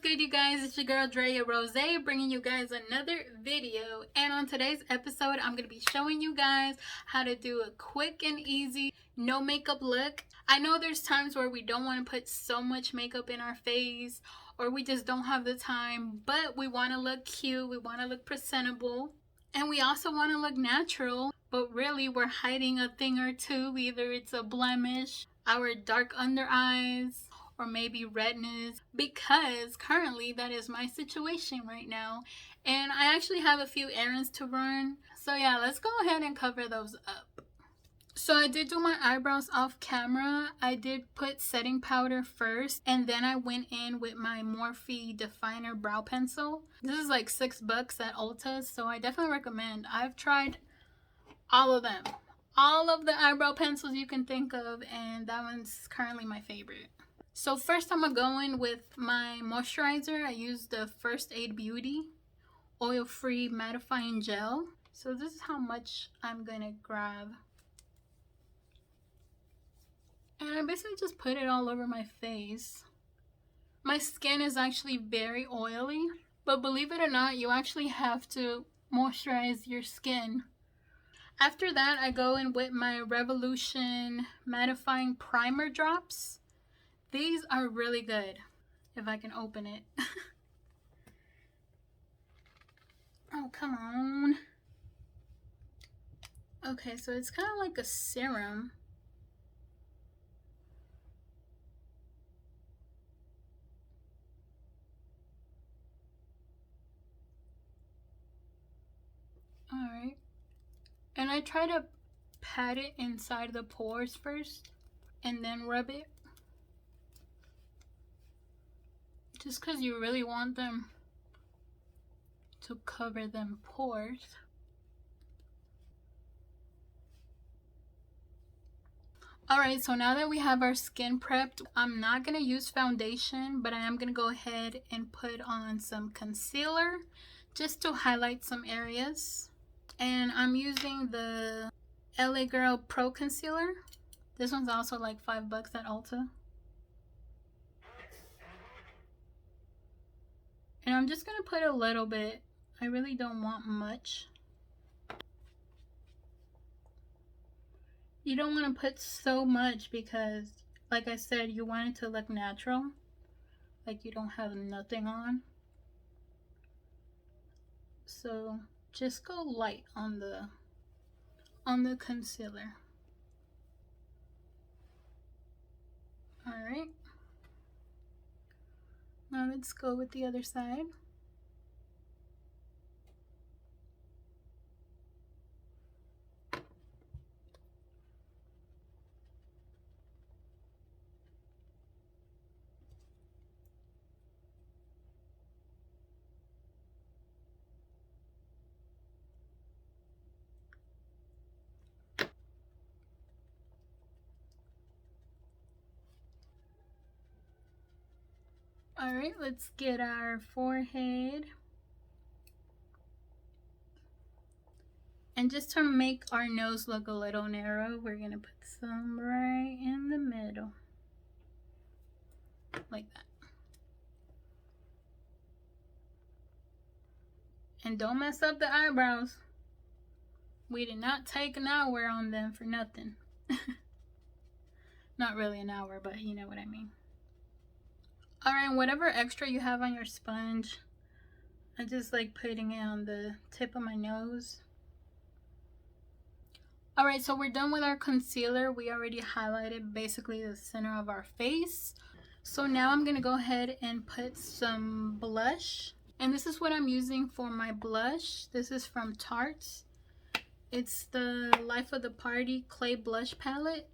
good, you guys? It's your girl Drea Rozayyy bringing you guys another video. And on today's episode, I'm going to be showing you guys how to do a quick and easy no makeup look. I know there's times where we don't want to put so much makeup in our face, or we just don't have the time, but we want to look cute, we want to look presentable, and we also want to look natural, but really we're hiding a thing or two. Either it's a blemish, our dark under eyes, or maybe redness, because currently that is my situation right now, and I actually have a few errands to run. So yeah, let's go ahead and cover those up. So I did do my eyebrows off camera. I did put setting powder first, and then I went in with my Morphe Definer brow pencil. This is like $6 at Ulta, so I definitely recommend. I've tried all of them, all of the eyebrow pencils you can think of, and that one's currently my favorite. So first I'm going to go in with my moisturizer. I used the First Aid Beauty oil-free mattifying gel. So this is how much I'm going to grab. And I basically just put it all over my face. My skin is actually very oily, but believe it or not, you actually have to moisturize your skin. After that, I go in with my Revolution mattifying primer drops. These are really good, if I can open it. Oh, come on. Okay, so it's kind of like a serum. Alright. And I try to pat it inside the pores first, and then rub it. Just because you really want them to cover them pores. Alright, so now that we have our skin prepped, I'm not going to use foundation, but I am going to go ahead and put on some concealer just to highlight some areas. And I'm using the LA Girl Pro Concealer. This one's also like $5 at Ulta. And I'm just going to put a little bit. I really don't want much. You don't want to put so much because, like I said, you want it to look natural. Like you don't have nothing on. So just go light on the concealer. Alright. Now let's go with the other side. Alright, let's get our forehead. And just to make our nose look a little narrow, we're going to put some right in the middle. Like that. And don't mess up the eyebrows. We did not take an hour on them for nothing. Not really an hour, but you know what I mean. Alright, whatever extra you have on your sponge, I just like putting it on the tip of my nose. Alright, so we're done with our concealer. We already highlighted basically the center of our face. So now I'm going to go ahead and put some blush. And this is what I'm using for my blush. This is from Tarte's. It's the Life of the Party Clay Blush Palette.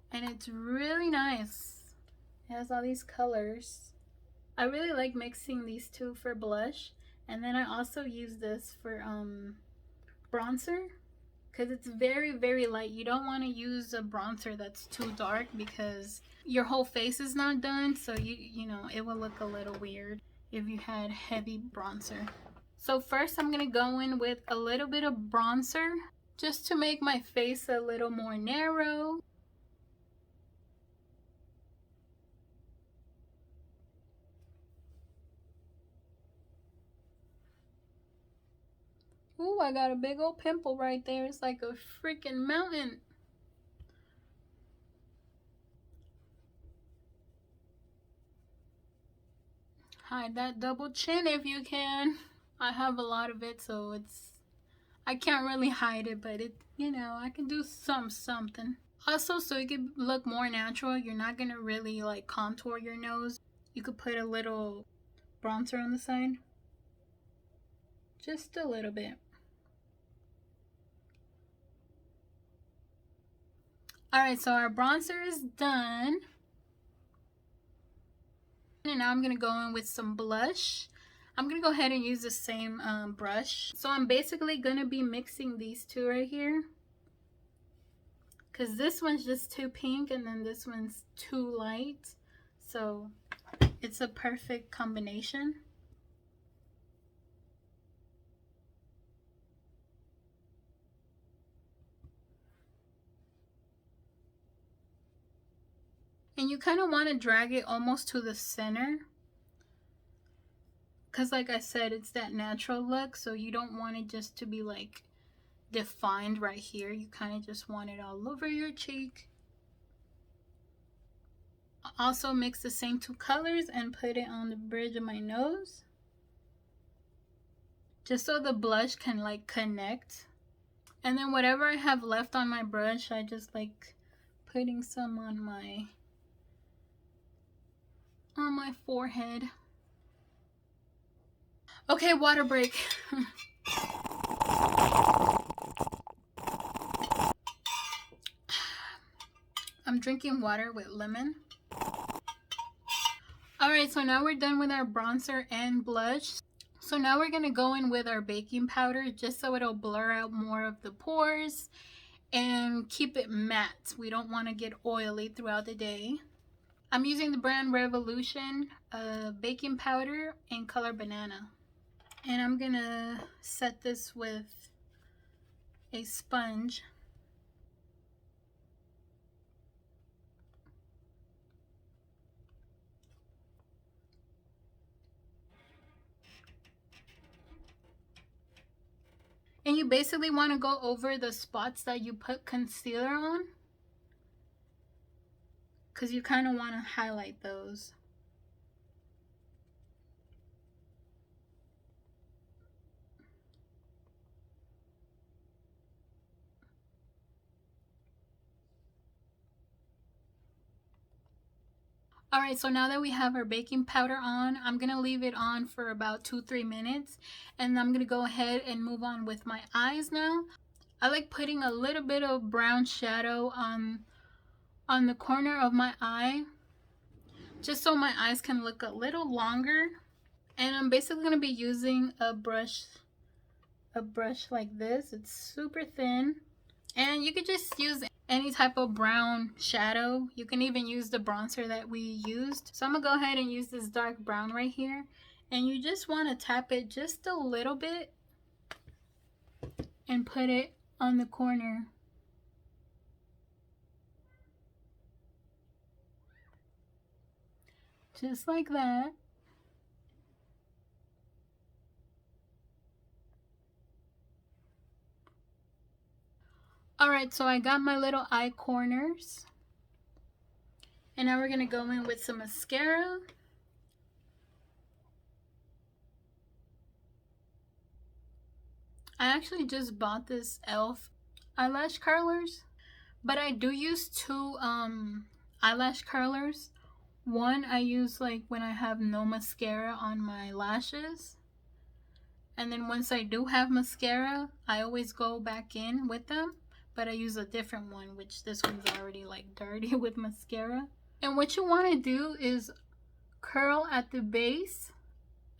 And it's really nice. It has all these colors. I really like mixing these two for blush. And then I also use this for bronzer. Because it's very, very light. You don't want to use a bronzer that's too dark because your whole face is not done. So, you know, it will look a little weird if you had heavy bronzer. So first I'm going to go in with a little bit of bronzer just to make my face a little more narrow. Ooh, I got a big old pimple right there. It's like a freaking mountain. Hide that double chin if you can. I have a lot of it, so I can't really hide it, but I can do something. Also, so you can look more natural, you're not gonna really like contour your nose. You could put a little bronzer on the side. Just a little bit. Alright, so our bronzer is done. And now I'm going to go in with some blush. I'm going to go ahead and use the same brush. So I'm basically going to be mixing these two right here. Because this one's just too pink and then this one's too light. So it's a perfect combination. And you kind of want to drag it almost to the center. Because like I said, it's that natural look. So you don't want it just to be like defined right here. You kind of just want it all over your cheek. Also mix the same two colors and put it on the bridge of my nose. Just so the blush can like connect. And then whatever I have left on my brush, I just like putting some on my forehead. Okay, water break. I'm drinking water with lemon. Alright, so now we're done with our bronzer and blush. So now we're going to go in with our baking powder just so it'll blur out more of the pores and keep it matte. We don't want to get oily throughout the day. I'm using the brand Revolution baking powder in color banana. And I'm going to set this with a sponge. And you basically want to go over the spots that you put concealer on, because you kind of want to highlight those. Alright, so now that we have our baking powder on, I'm going to leave it on for about 2-3 minutes. And I'm going to go ahead and move on with my eyes now. I like putting a little bit of brown shadow on the corner of my eye, just so my eyes can look a little longer. And I'm basically going to be using a brush like this. It's super thin. And you could just use any type of brown shadow. You can even use the bronzer that we used. So I'm gonna go ahead and use this dark brown right here. And you just want to tap it just a little bit and put it on the corner. Just like that. Alright, so I got my little eye corners. And now we're going to go in with some mascara. I actually just bought this e.l.f. eyelash curlers. But I do use two eyelash curlers. One I use like when I have no mascara on my lashes. And then once I do have mascara, I always go back in with them. But I use a different one, which this one's already like dirty with mascara. And what you want to do is curl at the base,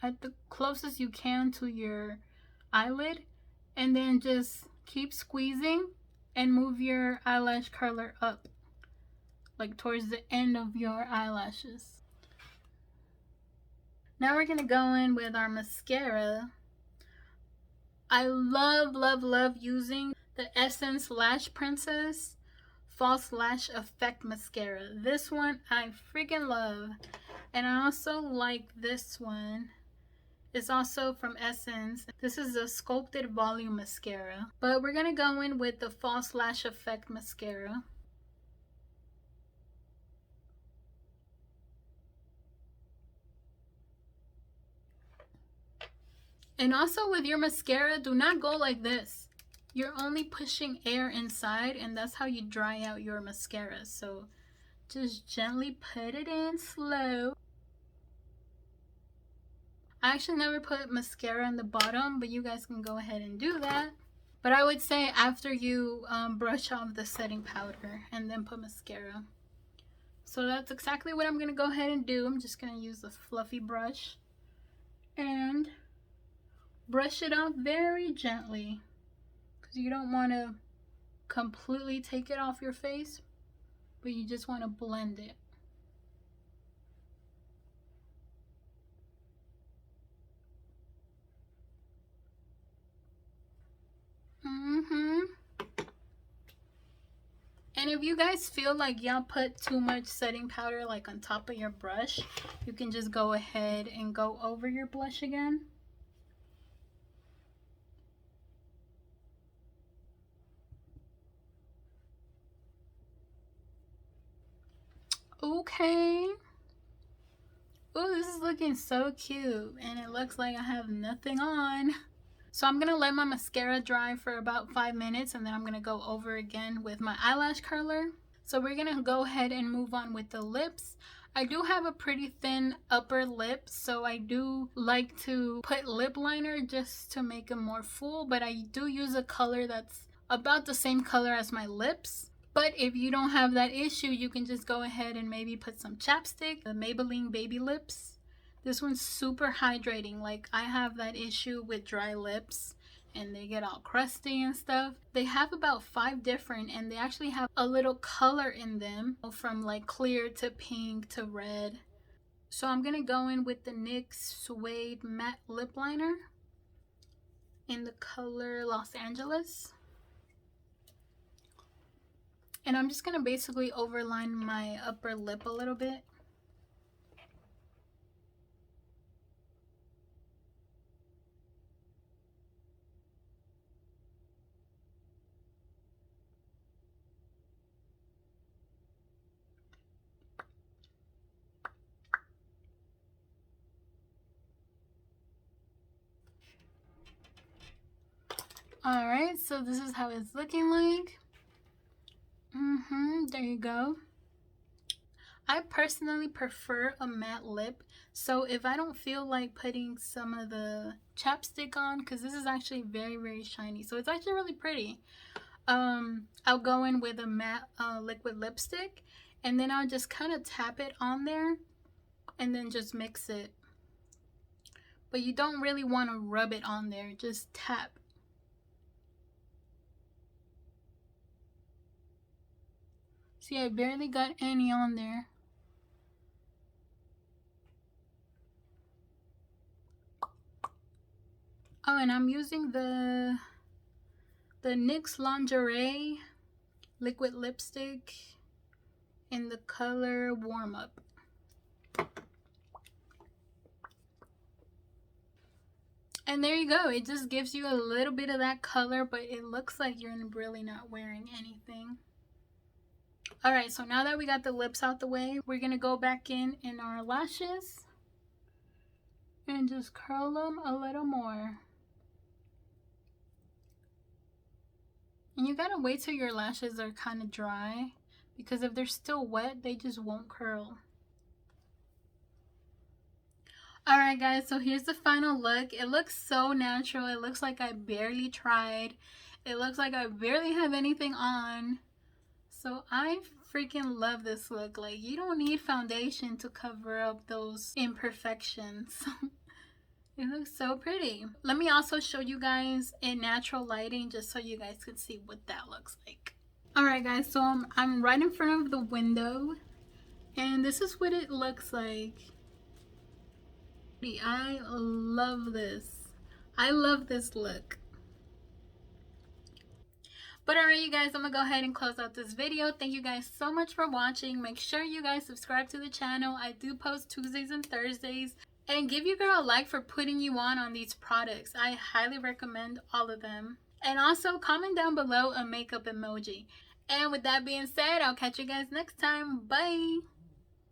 at the closest you can to your eyelid. And then just keep squeezing and move your eyelash curler up, like towards the end of your eyelashes. Now we're going to go in with our mascara. I love using the Essence Lash Princess False Lash Effect Mascara. This one I freaking love. And I also like this one. It's also from Essence. This is a Sculpted Volume Mascara. But we're going to go in with the False Lash Effect Mascara. And also with your mascara, do not go like this. You're only pushing air inside, and that's how you dry out your mascara. So just gently put it in slow. I actually never put mascara on the bottom, but you guys can go ahead and do that. But I would say after you brush off the setting powder and then put mascara. So that's exactly what I'm going to go ahead and do. I'm just going to use a fluffy brush and brush it off very gently, because you don't want to completely take it off your face, but you just want to blend it. And if you guys feel like y'all put too much setting powder like on top of your brush, you can just go ahead and go over your blush again. Okay. Oh, this is looking so cute, and it looks like I have nothing on. So I'm gonna let my mascara dry for about 5 minutes, and then I'm gonna go over again with my eyelash curler. So we're gonna go ahead and move on with the lips. I do have a pretty thin upper lip, so I do like to put lip liner just to make them more full, but I do use a color that's about the same color as my lips. But if you don't have that issue, you can just go ahead and maybe put some chapstick, the Maybelline Baby Lips. This one's super hydrating. Like, I have that issue with dry lips and they get all crusty and stuff. They have about 5 different, and they actually have a little color in them, from like clear to pink to red. So I'm gonna go in with the NYX Suede Matte Lip Liner in the color Los Angeles. And I'm just gonna basically overline my upper lip a little bit. Alright, so this is how it's looking like. There you go. I personally prefer a matte lip, so if I don't feel like putting some of the chapstick on, because this is actually very, very shiny, so it's actually really pretty, I'll go in with a matte liquid lipstick, and then I'll just kind of tap it on there and then just mix it. But you don't really want to rub it on there, just tap. See, I barely got any on there. Oh, and I'm using the NYX Lingerie liquid lipstick in the color Warm Up. And there you go. It just gives you a little bit of that color, but it looks like you're really not wearing anything. Alright, so now that we got the lips out the way, we're going to go back in our lashes and just curl them a little more. And you gotta wait till your lashes are kind of dry, because if they're still wet, they just won't curl. Alright guys, so here's the final look. It looks so natural. It looks like I barely tried. It looks like I barely have anything on. So I freaking love this look. Like, you don't need foundation to cover up those imperfections. It looks so pretty. Let me also show you guys in natural lighting, just so you guys could see what that looks like. Alright guys, so I'm right in front of the window, and this is what it looks like. I love this. I love this look. But alright you guys, I'm gonna go ahead and close out this video. Thank you guys so much for watching. Make sure you guys subscribe to the channel. I do post Tuesdays and Thursdays. And give your girl a like for putting you on these products. I highly recommend all of them. And also comment down below a makeup emoji. And with that being said, I'll catch you guys next time. Bye.